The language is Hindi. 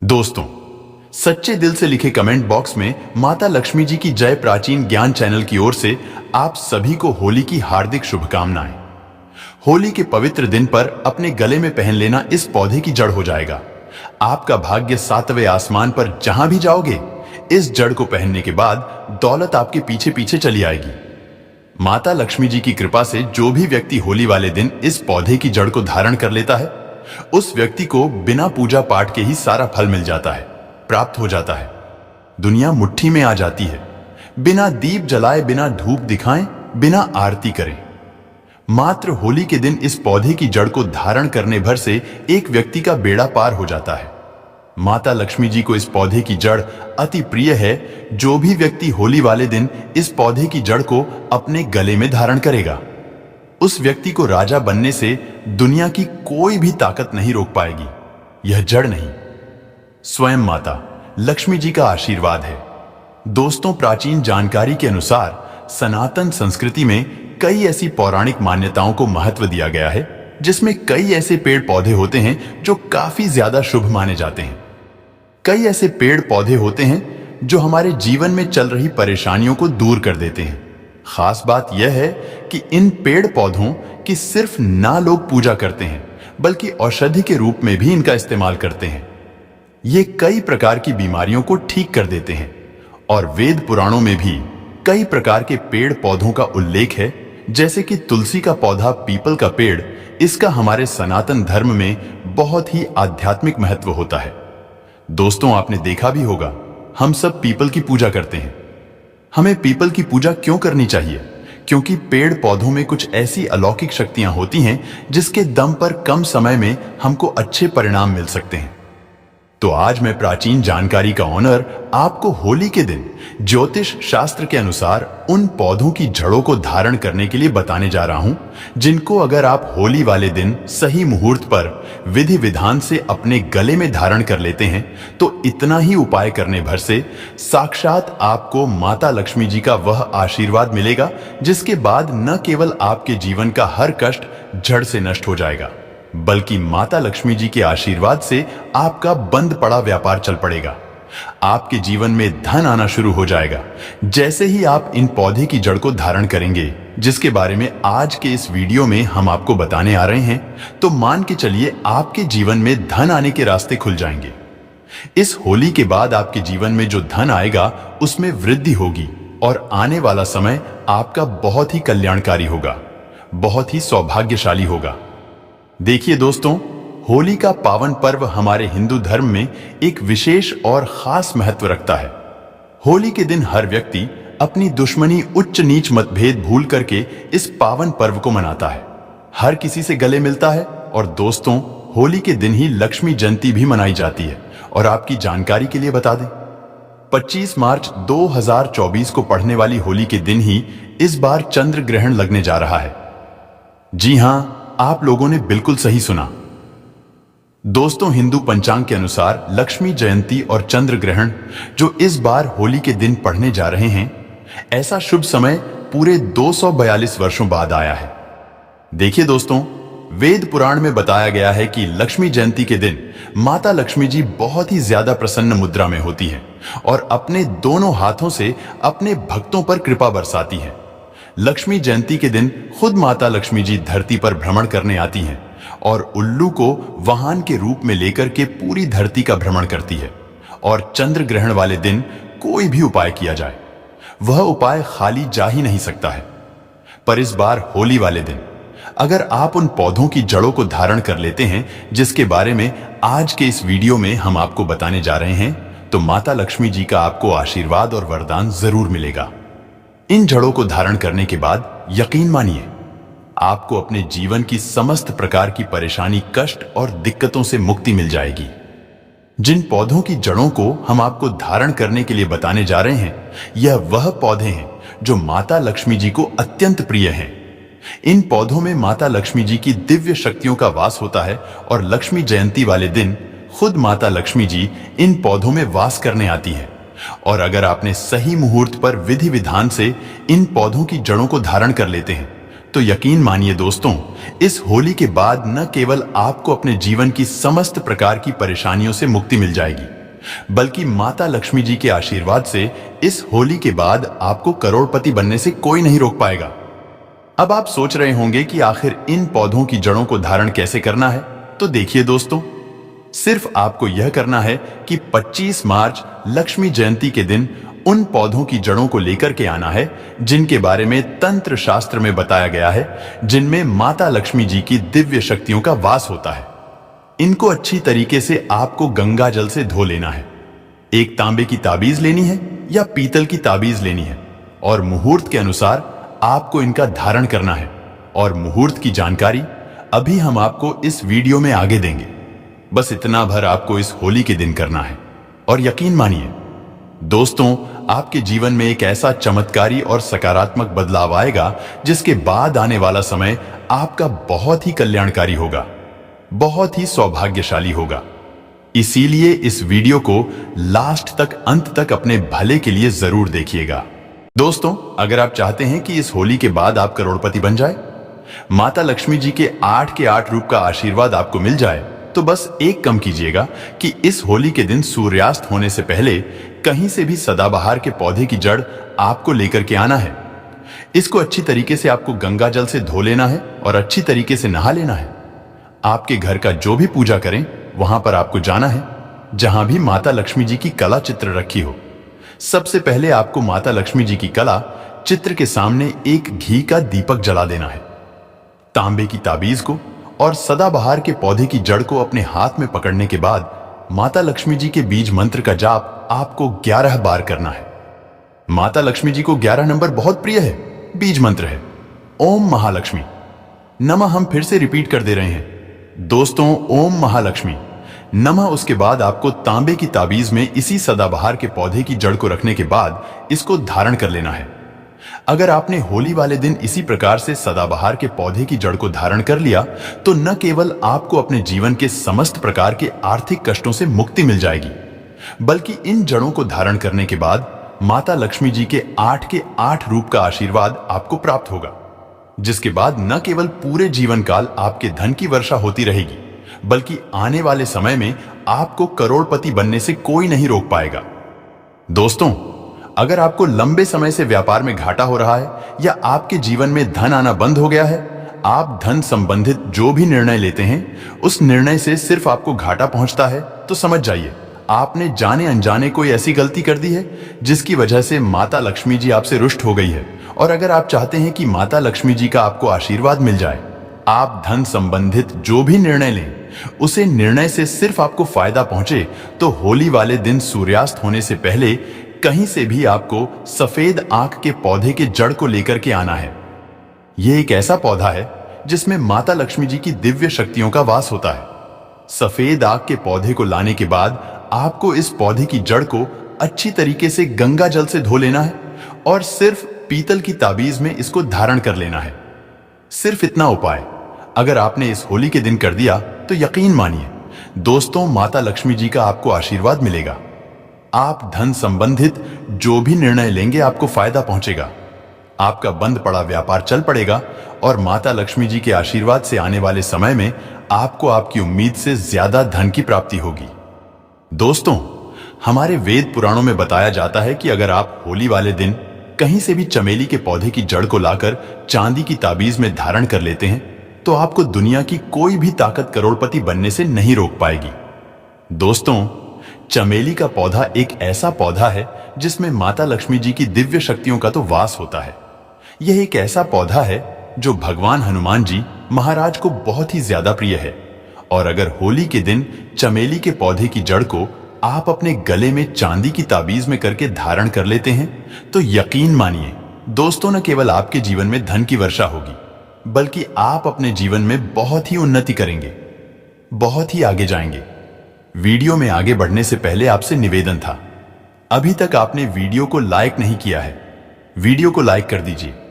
दोस्तों, सच्चे दिल से लिखे कमेंट बॉक्स में माता लक्ष्मी जी की जय प्राचीन ज्ञान चैनल की ओर से आप सभी को होली की हार्दिक शुभकामनाएं। होली के पवित्र दिन पर अपने गले में पहन लेना इस पौधे की जड़ हो जाएगा। आपका भाग्य सातवें आसमान पर जहां भी जाओगे, इस जड़ को पहनने के बाद दौलत आपके पीछे पीछे चली आएगी। माता लक्ष्मी जी की कृपा से जो भी व्यक्ति होली वाले दिन इस पौधे की जड़ को धारण कर लेता है, उस व्यक्ति को बिना पूजा पाठ के ही सारा फल मिल जाता है, प्राप्त हो जाता है। दुनिया मुट्ठी में आ जाती है, बिना दीप जलाए, बिना धूप दिखाएं, बिना आरती करें। मात्र होली के दिन इस पौधे की जड़ को धारण करने भर से एक व्यक्ति का बेड़ा पार हो जाता है। माता लक्ष्मी जी को इस पौधे की जड़ अति प्रिय है। जो भी व्यक्ति होली वाले दिन इस पौधे की जड़ को अपने गले में धारण करेगा, उस व्यक्ति को राजा बनने से दुनिया की कोई भी ताकत नहीं रोक पाएगी। यह जड़ नहीं, स्वयं माता लक्ष्मी जी का आशीर्वाद है। दोस्तों, प्राचीन जानकारी के अनुसार सनातन संस्कृति में कई ऐसी पौराणिक मान्यताओं को महत्व दिया गया है, जिसमें कई ऐसे पेड़ पौधे होते हैं जो काफी ज्यादा शुभ माने जाते हैं। कई ऐसे पेड़ पौधे होते हैं जो हमारे जीवन में चल रही परेशानियों को दूर कर देते हैं। खास बात यह है कि इन पेड़ पौधों की सिर्फ ना लोग पूजा करते हैं, बल्कि औषधि के रूप में भी इनका इस्तेमाल करते हैं। ये कई प्रकार की बीमारियों को ठीक कर देते हैं और वेद पुराणों में भी कई प्रकार के पेड़ पौधों का उल्लेख है, जैसे कि तुलसी का पौधा, पीपल का पेड़। इसका हमारे सनातन धर्म में बहुत ही आध्यात्मिक महत्व होता है। दोस्तों, आपने देखा भी होगा, हम सब पीपल की पूजा करते हैं। हमें पीपल की पूजा क्यों करनी चाहिए? क्योंकि पेड़ पौधों में कुछ ऐसी अलौकिक शक्तियां होती हैं जिसके दम पर कम समय में हमको अच्छे परिणाम मिल सकते हैं। तो आज मैं प्राचीन जानकारी का ऑनर आपको होली के दिन ज्योतिष शास्त्र के अनुसार उन पौधों की जड़ों को धारण करने के लिए बताने जा रहा हूं, जिनको अगर आप होली वाले दिन सही मुहूर्त पर विधि विधान से अपने गले में धारण कर लेते हैं, तो इतना ही उपाय करने भर से साक्षात आपको माता लक्ष्मी जी का वह आशीर्वाद मिलेगा, जिसके बाद न केवल आपके जीवन का हर कष्ट जड़ से नष्ट हो जाएगा, बल्कि माता लक्ष्मी जी के आशीर्वाद से आपका बंद पड़ा व्यापार चल पड़ेगा। आपके जीवन में धन आना शुरू हो जाएगा जैसे ही आप इन पौधे की जड़ को धारण करेंगे, जिसके बारे में आज के इस वीडियो में हम आपको बताने आ रहे हैं। तो मान के चलिए, आपके जीवन में धन आने के रास्ते खुल जाएंगे। इस होली के बाद आपके जीवन में जो धन आएगा, उसमें वृद्धि होगी और आने वाला समय आपका बहुत ही कल्याणकारी होगा, बहुत ही सौभाग्यशाली होगा। देखिए दोस्तों, होली का पावन पर्व हमारे हिंदू धर्म में एक विशेष और खास महत्व रखता है। होली के दिन हर व्यक्ति अपनी दुश्मनी, उच्च नीच मतभेद भूल करके इस पावन पर्व को मनाता है, हर किसी से गले मिलता है। और दोस्तों, होली के दिन ही लक्ष्मी जयंती भी मनाई जाती है। और आपकी जानकारी के लिए बता दें, 25 मार्च 2024 को पड़ने वाली होली के दिन ही इस बार चंद्र ग्रहण लगने जा रहा है। जी हां, आप लोगों ने बिल्कुल सही सुना। दोस्तों, हिंदू पंचांग के अनुसार लक्ष्मी जयंती और चंद्र ग्रहण जो इस बार होली के दिन पड़ने जा रहे हैं, ऐसा शुभ समय पूरे 242 वर्षों बाद आया है। देखिए दोस्तों, वेद पुराण में बताया गया है कि लक्ष्मी जयंती के दिन माता लक्ष्मी जी बहुत ही ज्यादा प्रसन्न मुद्रा में होती हैं और अपने दोनों हाथों से अपने भक्तों पर कृपा बरसाती हैं। लक्ष्मी जयंती के दिन खुद माता लक्ष्मी जी धरती पर भ्रमण करने आती हैं और उल्लू को वाहन के रूप में लेकर के पूरी धरती का भ्रमण करती है। और चंद्र ग्रहण वाले दिन कोई भी उपाय किया जाए, वह उपाय खाली जा ही नहीं सकता है। पर इस बार होली वाले दिन अगर आप उन पौधों की जड़ों को धारण कर लेते हैं, जिसके बारे में आज के इस वीडियो में हम आपको बताने जा रहे हैं, तो माता लक्ष्मी जी का आपको आशीर्वाद और वरदान जरूर मिलेगा। इन जड़ों को धारण करने के बाद यकीन मानिए, आपको अपने जीवन की समस्त प्रकार की परेशानी, कष्ट और दिक्कतों से मुक्ति मिल जाएगी। जिन पौधों की जड़ों को हम आपको धारण करने के लिए बताने जा रहे हैं, यह वह पौधे हैं जो माता लक्ष्मी जी को अत्यंत प्रिय हैं। इन पौधों में माता लक्ष्मी जी की दिव्य शक्तियों का वास होता है और लक्ष्मी जयंती वाले दिन खुद माता लक्ष्मी जी इन पौधों में वास करने आती है। और अगर आपने सही मुहूर्त पर विधि विधान से इन पौधों की जड़ों को धारण कर लेते हैं, तो यकीन मानिए दोस्तों, इस होली के बाद न केवल आपको अपने जीवन की समस्त प्रकार की परेशानियों से मुक्ति मिल जाएगी, बल्कि माता लक्ष्मी जी के आशीर्वाद से इस होली के बाद आपको करोड़पति बनने से कोई नहीं रोक पाएगा। अब आप सोच रहे होंगे कि आखिर इन पौधों की जड़ों को धारण कैसे करना है। तो देखिए दोस्तों, सिर्फ आपको यह करना है कि 25 मार्च लक्ष्मी जयंती के दिन उन पौधों की जड़ों को लेकर के आना है जिनके बारे में तंत्र शास्त्र में बताया गया है, जिनमें माता लक्ष्मी जी की दिव्य शक्तियों का वास होता है। इनको अच्छी तरीके से आपको गंगा जल से धो लेना है। एक तांबे की ताबीज लेनी है या पीतल की ताबीज लेनी है और मुहूर्त के अनुसार आपको इनका धारण करना है। और मुहूर्त की जानकारी अभी हम आपको इस वीडियो में आगे देंगे। बस इतना भर आपको इस होली के दिन करना है और यकीन मानिए दोस्तों, आपके जीवन में एक ऐसा चमत्कारी और सकारात्मक बदलाव आएगा जिसके बाद आने वाला समय आपका बहुत ही कल्याणकारी होगा, बहुत ही सौभाग्यशाली होगा। इसीलिए इस वीडियो को लास्ट तक, अंत तक अपने भले के लिए जरूर देखिएगा। दोस्तों, अगर आप चाहते हैं कि इस होली के बाद आप करोड़पति बन जाए, माता लक्ष्मी जी के 8 के 8 रूप का आशीर्वाद आपको मिल जाए, तो बस एक कम कीजिएगा कि इस होली के दिन सूर्यास्त होने से पहले कहीं से भी सदाबहार के पौधे की जड़ आपको लेकर के आना है। इसको अच्छी तरीके से आपको गंगा जल से धो लेना है और अच्छी तरीके से नहा लेना है। आपके घर का जो भी पूजा करें वहां पर आपको जाना है जहां भी माता लक्ष्मी जी की कला चित्र रखी हो। सबसे पहले आपको माता लक्ष्मी जी की कला चित्र के सामने एक घी का दीपक जला देना है। तांबे की ताबीज को और सदाबहार के पौधे की जड़ को अपने हाथ में पकड़ने के बाद माता लक्ष्मी जी के बीज मंत्र का जाप आपको 11 बार करना है। माता लक्ष्मी जी को 11 नंबर बहुत प्रिय है। बीज मंत्र है ओम महालक्ष्मी नमः। हम फिर से रिपीट कर दे रहे हैं दोस्तों, ओम महालक्ष्मी नमः। उसके बाद आपको तांबे की ताबीज में इसी सदाबहार के पौधे की जड़ को रखने के बाद इसको धारण कर लेना है। अगर आपने होली वाले दिन इसी प्रकार से सदाबहार के पौधे की जड़ को धारण कर लिया तो न केवल आपको अपने जीवन के समस्त प्रकार के आर्थिक कष्टों से मुक्ति मिल जाएगी, बल्कि इन जड़ों को धारण करने के बाद माता लक्ष्मी जी के 8 रूप का आशीर्वाद आपको प्राप्त होगा, जिसके बाद न केवल पूरे जीवन काल आपके धन की वर्षा होती रहेगी, बल्कि आने वाले समय में आपको करोड़पति बनने से कोई नहीं रोक पाएगा। दोस्तों, अगर आपको लंबे समय से व्यापार में घाटा हो रहा है या आपके जीवन में धन आना बंद हो गया है, आप धन संबंधित जो भी निर्णय लेते हैं उस निर्णय से सिर्फ आपको घाटा पहुंचता है, तो समझ जाइए आपने जाने अनजाने कोई ऐसी गलती कर दी है जिसकी वजह से माता लक्ष्मी जी आपसे रुष्ट हो गई है। और अगर आप चाहते हैं कि माता लक्ष्मी जी का आपको आशीर्वाद मिल जाए, आप धन संबंधित जो भी निर्णय लें उसे निर्णय से सिर्फ आपको फायदा पहुंचे, तो होली वाले दिन सूर्यास्त होने से पहले कहीं से भी आपको सफेद आंख के पौधे के जड़ को लेकर के आना है। यह एक ऐसा पौधा है जिसमें माता लक्ष्मी जी की दिव्य शक्तियों का वास होता है। सफेद आंख के पौधे को लाने के बाद आपको इस पौधे की जड़ को अच्छी तरीके से गंगा जल से धो लेना है और सिर्फ पीतल की ताबीज में इसको धारण कर लेना है। सिर्फ इतना उपाय अगर आपने इस होली के दिन कर दिया तो यकीन मानिए दोस्तों, माता लक्ष्मी जी का आपको आशीर्वाद मिलेगा। आप धन संबंधित जो भी निर्णय लेंगे आपको फायदा पहुंचेगा, आपका बंद पड़ा व्यापार चल पड़ेगा और माता लक्ष्मी जी के आशीर्वाद से आने वाले समय में आपको आपकी उम्मीद से ज्यादा धन की प्राप्ति होगी। दोस्तों, हमारे वेद पुराणों में बताया जाता है कि अगर आप होली वाले दिन कहीं से भी चमेली के पौधे की जड़ को लाकर चांदी की ताबीज में धारण कर लेते हैं तो आपको दुनिया की कोई भी ताकत करोड़पति बनने से नहीं रोक पाएगी। दोस्तों, चमेली का पौधा एक ऐसा पौधा है जिसमें माता लक्ष्मी जी की दिव्य शक्तियों का तो वास होता है। यह एक ऐसा पौधा है जो भगवान हनुमान जी महाराज को बहुत ही ज्यादा प्रिय है। और अगर होली के दिन चमेली के पौधे की जड़ को आप अपने गले में चांदी की ताबीज में करके धारण कर लेते हैं तो यकीन मानिए दोस्तों, न केवल आपके जीवन में धन की वर्षा होगी, बल्कि आप अपने जीवन में बहुत ही उन्नति करेंगे, बहुत ही आगे जाएंगे। वीडियो में आगे बढ़ने से पहले आपसे निवेदन था, अभी तक आपने वीडियो को लाइक नहीं किया है, वीडियो को लाइक कर दीजिए